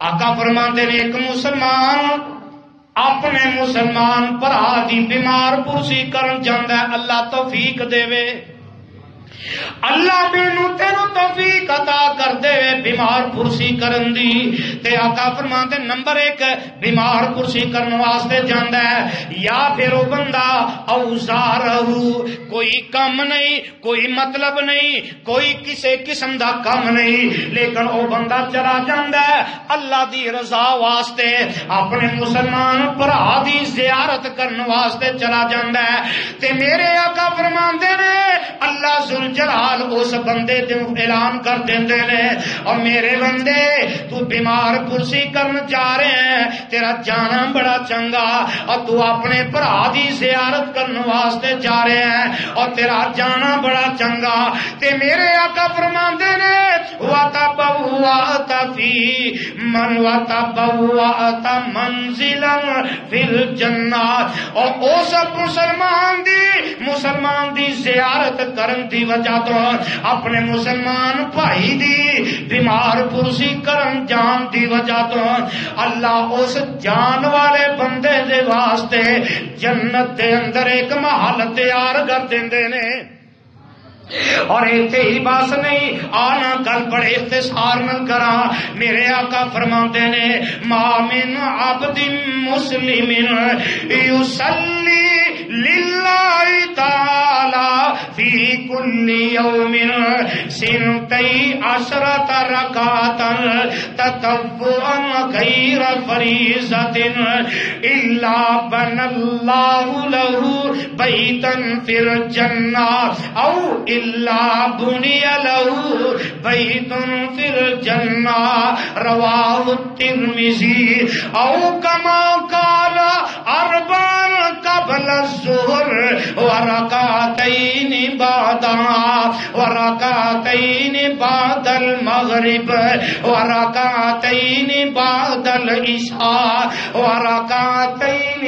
آقا فرماتے نے ایک مسلمان اپنے مسلمان بھرا دی بیمار پرسی کرن جاندا ہے اللہ توفیق دے وے اللہ مینوں تینوں توفیق عطا کر دے بیمار پرسی کرن دی. تے آقا فرماتے نمبر 1 بیمار پرسی کرن واسطے جاندا ہے یا پھر وہ بندہ اوزارہ کوئی کام نہیں کوئی مطلب نہیں کوئی کسی قسم دا کام نہیں لیکن وہ بندہ چلا جاندا ہے اللہ دی رضا واسطے اپنے مسلمان بھرا دی زیارت کرن واسطے چلا جاندا ہے. تے میرے آقا فرماندے نے اللہ ذوالجلال اس بندے تے اعلان کر دیندے نے اور میرے بندے تو بیمار پرسی کرن جا رہے ہیں تیرا جانا بڑا چنگا اور تو اپنے بھرا دی زیارت کرن واسطے جا رہے ہیں اور تیرا جانا بڑا چنگا. تے میرے آقا فرماندے نے وَتَبَوَّأْتَ فِي مَنْ وَتَبَوَّأْتَ مَنْزِلًا فِي الْجَنَّةِ اور اس مسلمان دی زیارت کرن دی وجہ تو اپنے مسلمان بھائی دی بیمار پرسی کرن جان دی وجہ تو اللہ اس جان والے بندے دے واسطے جنت دے اندر ایک محل تیار کر دیندے نے. اور ایتھے ہی بس نہیں آنا گل بڑے اختصار نال کرا میرے آقا فرماتے نے ما من عبد مسلم یصلی للہ تعالی فی کل یوم سنتی عشرۃ رکعۃ تطوعا غیر فریضۃ الا بنى اللہ لہ بیتا فی الجنہ او الا بنی له بیت فی الجنہ رواہ الترمذی او کما قال اربع قبل الظہر ورکعتین بعدها ورکعتین بعد المغرب ورکعتین بعد العشاء ورکعتین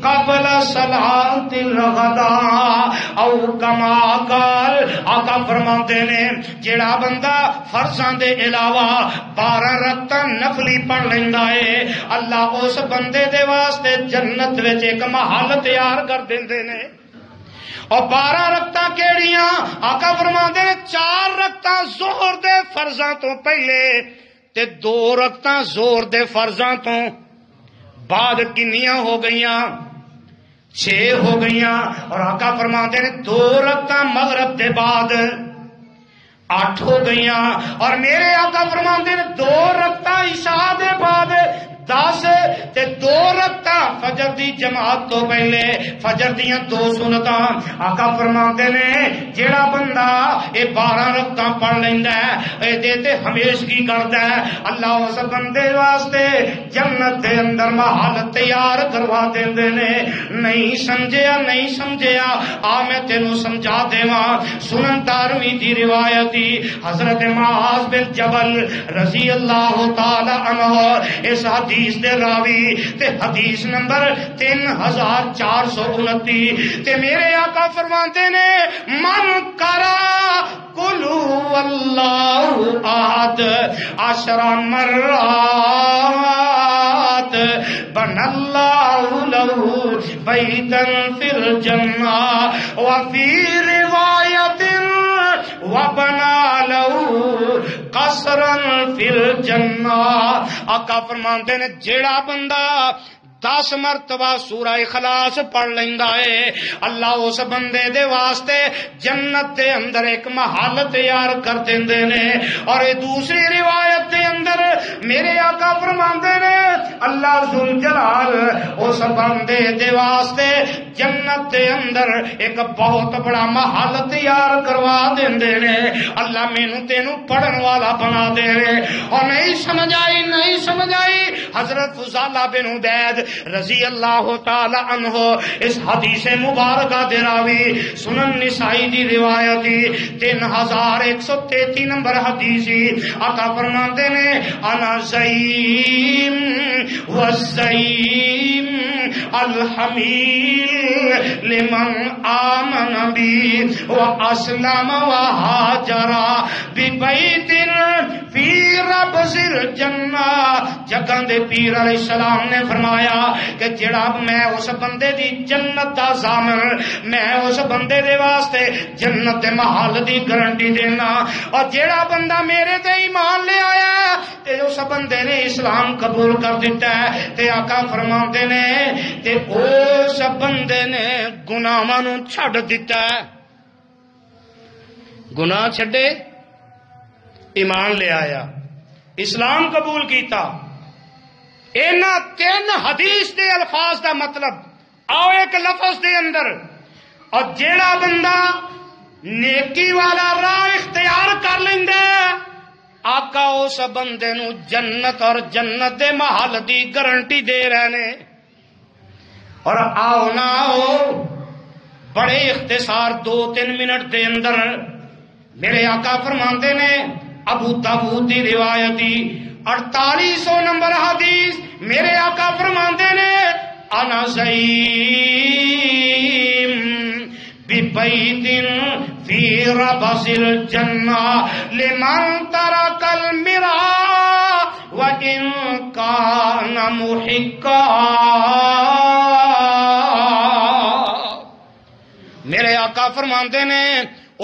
قبل صلاۃ الغداء او کما قال آقا فرماتے نے جیڑا بندہ فرضاں دے علاوہ 12 رکعتاں نفلی پڑھ لیندا ہے اللہ اس بندے دے واسطے جنت وچ ایک محل تیار کر دیندے نے. اور 12 رکعتاں کیڑیاں آقا فرماتے نے 4 رکعتاں ظہر دے فرضاں تو پہلے تے 2 رکعتاں ظہر دے فرضاں تو بعد کنیاں ہو گئیاں 6 ہو گئیاں. اور آقا فرماتے ہیں 2 رکعتاں مغرب دے بعد 8 ہو گئیاں. اور میرے آقا فرماتے ہیں 2 رکعتاں عشاء دے بعد 10 تے 2 رکعتاں فجر دی جماعت تو پہلے فجر دیاں 2 سنتاں. آقا فرماتے نے جیڑا بندہ اے 12 رکعتاں پڑھ لیندا ہے اے دے تے ہمیشگی کردا ہے اللہ اس بندے واسطے جنت دے اندر محل تیار کروا دیندے نے. نہیں سمجھیا آ میں تینوں سمجھا دیواں. سنن دارمی دی روایت حضرت معاذ بن جبل رضی اللہ تعالی عنہ اس حدیث دے راوی تے حدیث نمبر 3429 تے میرے آقا فرماتے نے من کرا قل هو اللہ احد 10 مرات بن اللہ له بیتا فی الجنہ وفی روایت وبنا لہو قصرا فی الجنہ. آقا فرماندے نے جیڑا بندہ 10 مرتبہ سورہ اخلاص پڑھ لیندا ہے اللہ اس بندے دے واسطے جنت دے اندر ایک محل تیار کر دیندے نے. اور دوسری روایت دے اندر میرے آقا فرماندے نے اللہ ذل جلال اس بندے دے واسطے جنت دے اندر ایک بہت بڑا محل تیار کروا دیندے نے. اللہ مینوں تینوں پڑھن والا بنا دے. اور نہیں سمجھ آئی حضرت فضالہ بن عبید رضی اللہ تعالی عنہ اس حدیث مبارکہ دے راوی سنن نسائی دی روایت 3133 نمبر حدیث. آقا فرماندے نے انا زعیم والزعیم الحمیل لمن آمن بی واسلم وہاجر ببیت فی ربض الجنہ. جگہ دے پیر علیہ السلام نے فرمایا کہ جڑا میں اس بندے دی جنت دا ضامن میں اس بندے دے واسطے جنت دے محل دی گارنٹی دینا. اور جڑا بندہ میرے تے ایمان لے آیا تے اس بندے نے اسلام قبول کر دیتا ہے تے آقا فرماندے نے تے اس بندے نے گناہاں نوں چھڈ دیتا ہے. گناہ چھڈے ایمان لے آیا اسلام قبول کیتا. اینا 3 حدیث دے الفاظ دا مطلب آؤ ایک لفظ دے اندر. اور جیڑا بندہ نیکی والا راہ اختیار کر لیندا آقا اس بندے نو جنت اور جنت دے محل دی گارنٹی دے رہے نے. اور آؤ نہ آؤ بڑے اختصار 2-3 منٹ دے اندر میرے آقا فرماندے نے ابو داؤد دی روایت 4800 نمبر حدیث میرے آقا فرماندے نے انا زعیم ببیت فی ربض الجنہ لمن ترک المراء وان کان محقا. میرے آقا فرماندے نے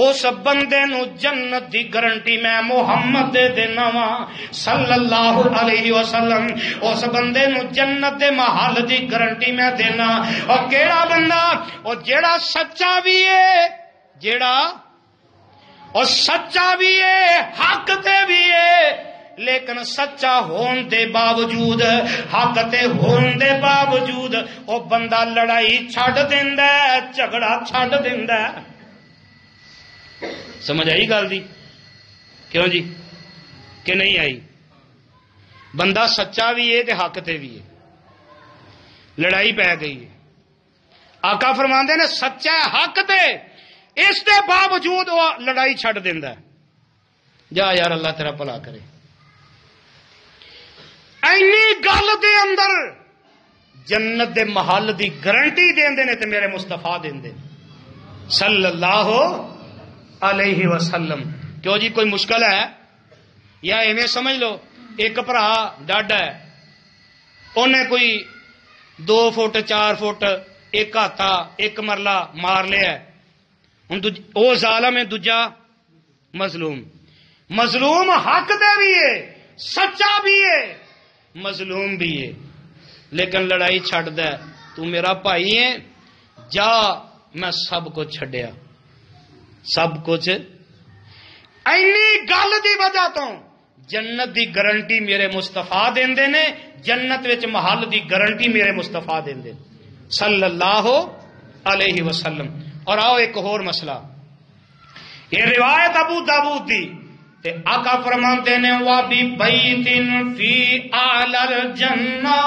اس بندے نو جنت دی گارنٹی میں محمد دے دینا وا صلی اللہ علیہ وسلم. اس بندے نو جنت دے محل دی گارنٹی میں دینا. اور کیڑا بندہ او جیڑا سچا بھی ہے جیڑا اور سچا بھی ہے حق تے بھی ہے لیکن سچا ہون دے باوجود حق تے ہون دے باوجود او بندہ لڑائی چھڈ دیندا ہے جھگڑا چھڈ دیندا ہے. سمجھ آئی گل دی کیوں جی کہ نہیں آئی؟ بندہ سچا بھی ہے تے حق تے بھی ہے لڑائی پی گئی ہے. آقا فرماندے نے سچا ہے حق تے اس دے باوجود وہ لڑائی چھڈ دیندا ہے. جا یار اللہ تیرا بھلا کرے. اینی گل دے اندر جنت دے محل دی گارنٹی دیندے نے تے میرے مصطفیٰ دیندے صلی اللہ علیہ وسلم. کیوں جی کوئی مشکل ہے یا ایویں سمجھ لو ایک بھرا ڈاڈا ہے انہیں کوئی 2 فٹ 4 فٹ ایک ہاتھا ایک مرلہ مار لیا ہوں وہ ظالم ہے دوجا مظلوم. مظلوم حق دے بھی ہے سچا بھی ہے مظلوم بھی ہے لیکن لڑائی چھڈ دے تو میرا بھائی ہے جا میں سب کچھ چھڈیا سب کچھ. اینی گل دی وجہ تو جنت دی گارنٹی میرے مصطفیٰ دیندے نے جنت وچ محل دی گارنٹی میرے مصطفیٰ دیندے صلی اللہ علیہ وسلم. اور آؤ ایک اور مسئلہ یہ روایت ابو داؤد دی تے آقا فرماندے نے وا بی بیت فی اعلی الجنہ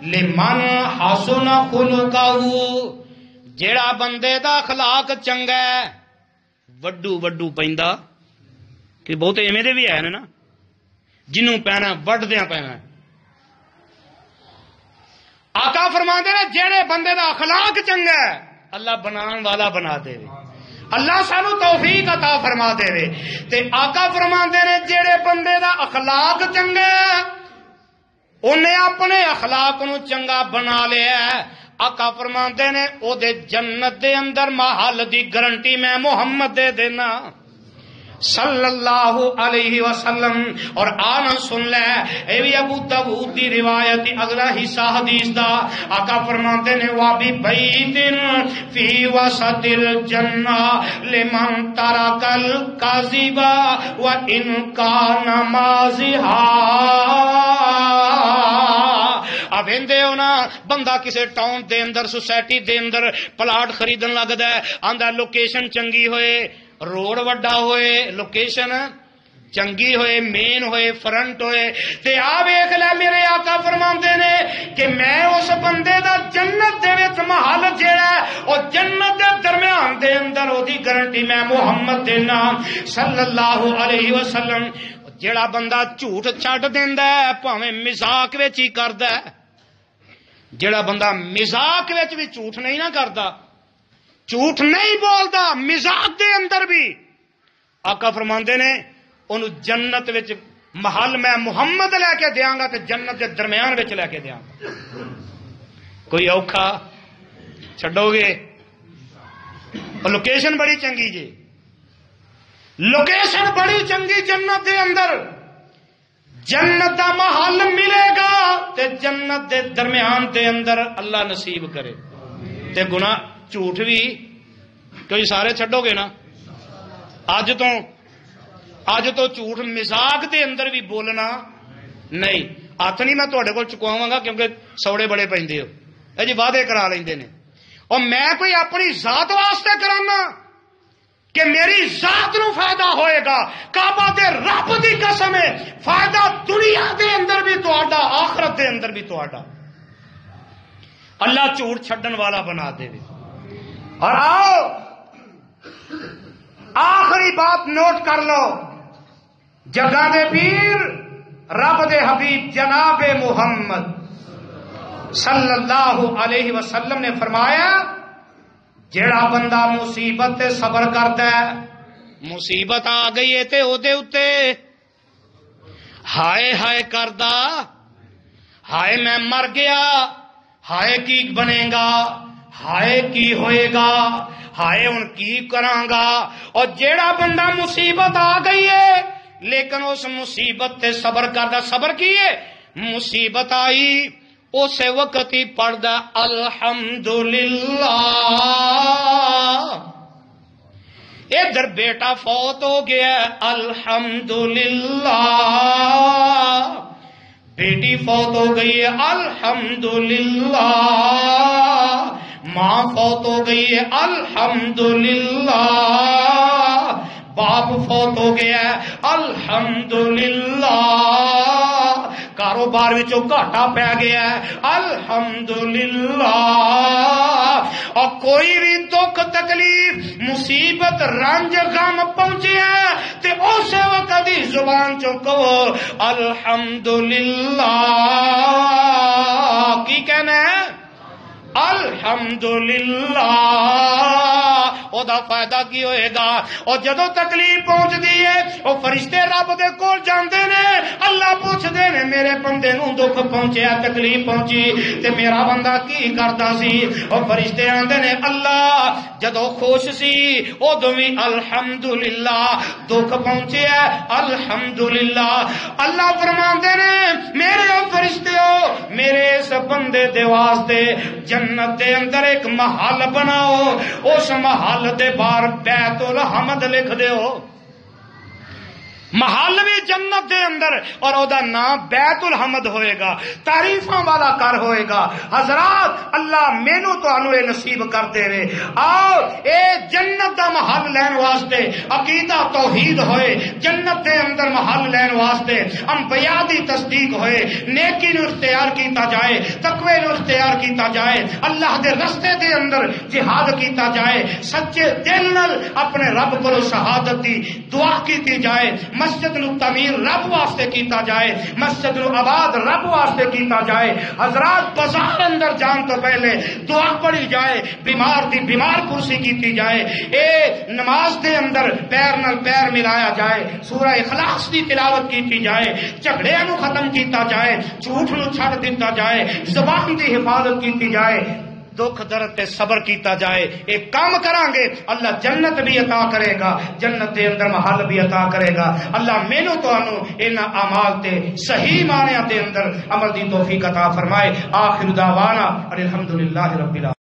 لمن حسن خلقہ. جیڑا بندے دا اخلاق چنگا ہے وڈو وڈو پیندا کہ بہت ایویں دے بھی ہے نا جنوں پینا وڈدیاں پینا. آقا فرماندے نے جیڑے بندے دا اخلاق چنگا ہے اللہ بنان والا بنا دے اللہ سانو توفیق عطا فرما دے. تے آقا فرماندے نے جیڑے بندے دا اخلاق چنگا ہے انہیں اپنے اخلاق نو چنگا بنا لیا ہے. آقا فرماندے نے او دے جنت دے اندر محل دی گارنٹی میں محمد دے دینا صلی اللہ علیہ وسلم. اور آنا سن لے اے بھی ابو داؤد دی روایت اگلا حصہ حدیث دا. آقا فرماتے نے وابی بیتن فی وسط الجنہ لمن ترک الکذب وان کان مازحا. اب اندے ہونا بندہ کسے ٹاؤن دے اندر سوسائٹی دے اندر پلاٹ خریدن لگدا ہے, آندا لوکیشن چنگی ہوئے, روڈ وڈا ہوئے, لوکیشن چنگی ہوئے, مین ہوئے, فرنٹ ہوئے, تے آ ویکھ لے میرے آقا فرماندے نے کہ میں اس بندے دا جنت دے وچ محل جیڑا ہے او جنت دے درمیان دے اندر او دی گارنٹی میں محمد دینا صلی اللہ علیہ وسلم. جیڑا بندہ جھوٹ چھڈ دیندا ہے بھاویں مذاق وچ ہی کردا ہے, جیڑا بندہ مذاق وچ بھی جھوٹ نہیں نہ کردا, جھوٹ نہیں بولدا مذاق دے اندر بھی, آقا فرماندے نے انہوں جنت وچ محل میں محمد لے کے دیاں گا تے جنت دے درمیان وچ لے کے دیاں گا. کوئی اوکھا چھڈو گے؟ لوکیشن بڑی چنگی جی, لوکیشن بڑی چنگی جنت دے اندر, جنت دا محل ملے گا تے جنت دے درمیان دے اندر اللہ نصیب کرے. تے گناہ جھوٹ بھی کوئی سارے چھڈو گے نا؟ اج تو جھوٹ مزاق دے اندر بھی بولنا نہیں. ہاتھ نہیں میں تہاڈے کول چکواواں گا کیونکہ سوڑے بڑے پیندے ہو, اے جی وعدے کرا لیندے نے. اور میں کوئی اپنی ذات واسطے کرانا کہ میری ذات نو فائدہ ہوئے گا, کعبہ دے رب دی قسم ہے فائدہ دنیا دے اندر بھی تہاڈا, آخرت دے اندر بھی تہاڈا. اللہ جھوٹ چھڈن والا بنا دے. اور آؤ آخری بات نوٹ کر لو, جگہ دے پیر رب دے حبیب جناب محمد صلی اللہ علیہ وسلم نے فرمایا جیڑا بندہ مصیبت تے صبر کرتا ہے, مصیبت آ گئی ہے تے او دے اتے ہائے ہائے کردا, ہائے میں مر گیا, ہائے کی بنے گا, ہائے کی ہوئے گا, ہائے ہن کی کراں گا. اور جیڑا بندہ مصیبت آ گئی ہے لیکن اس مصیبت تے صبر کردا, صبر کیے مصیبت آئی اسے وقت ہی پڑھدا الحمدللہ. ادھر بیٹا فوت ہو گیا الحمدللہ, بیٹی فوت ہو گئی ہے الحمدللہ, ماں فوت ہو گئی ہے الحمدللہ, باپ فوت ہو گیا ہے الحمدللہ, کاروبار وچوں گھاٹا پی گیا ہے الحمدللہ. اور کوئی بھی دکھ تکلیف مصیبت رنج غم پہنچے تے اسے وقت ہی زبان چوں کہو الحمدللہ. کی کہنا ہے؟ الحمدللہ. او دا فائدہ کی ہوئے گا؟ اور جدو تکلیف پہنچ دی ہے وہ فرشتے رب دے کول جاندے نے, اللہ پوچھدے نے میرے بندے نو دکھ پہنچیا, تکلیف پہنچی تے میرا بندہ کی کردا سی؟ اور فرشتے آندے نے اللہ جدو خوش سی ادو بھی الحمدللہ, دکھ پہنچیا الحمدللہ. اللہ فرماندے نے میرے فرشتے ہو میرے اس بندے دے واسطے جنت دے اندر ایک محل بناؤ, اس محل دے باہر بیت الحمد لکھ دیو. محل بھی جنت دے اندر اور او دا نام بیت الحمد ہوئے گا, تعریفاں والا گھر ہوئے گا. حضرات اللہ مینو تانوں اے نصیب کر دے رے. آؤ اے جنت دا محل لین واسطے عقیدہ توحید ہوئے, جنت دے اندر محل لین واسطے انبیاء دی تصدیق ہوئے, نیکی نو اختیار کیتا جائے, تقوی نو اختیار کیتا جائے, اللہ دے رستے دے اندر جہاد کیتا جائے, سچے دل نال اپنے رب کو شہادت دی دعا کیتی جائے, مسجد نو تعمیر رب واسطے کیتا جائے, مسجد نو آباد رب واسطے کیتا جائے. حضرات بازار اندر جان تو پہلے دعا پڑھی جائے, بیمار دی بیمار کرسی کیتی جائے, اے نماز دے اندر پیر نال پیر ملایا جائے, سورہ اخلاص دی تلاوت کیتی جائے, جھگڑے نو ختم کیتا جائے, جھوٹ نو چھڈ دتا جائے, زبان دی حفاظت کیتی جائے. دکھ درد تے صبر کیتا جائے، ایک کام کران گے اللہ جنت بھی عطا کرے گا، جنت دے اندر محل بھی عطا کرے گا۔ اللہ مینوں تانوں انہاں اعمال تے صحیح معنیاں دے اندر عمل دی توفیق عطا فرمائے۔ آخر دعوانا الحمدللہ رب العالمین۔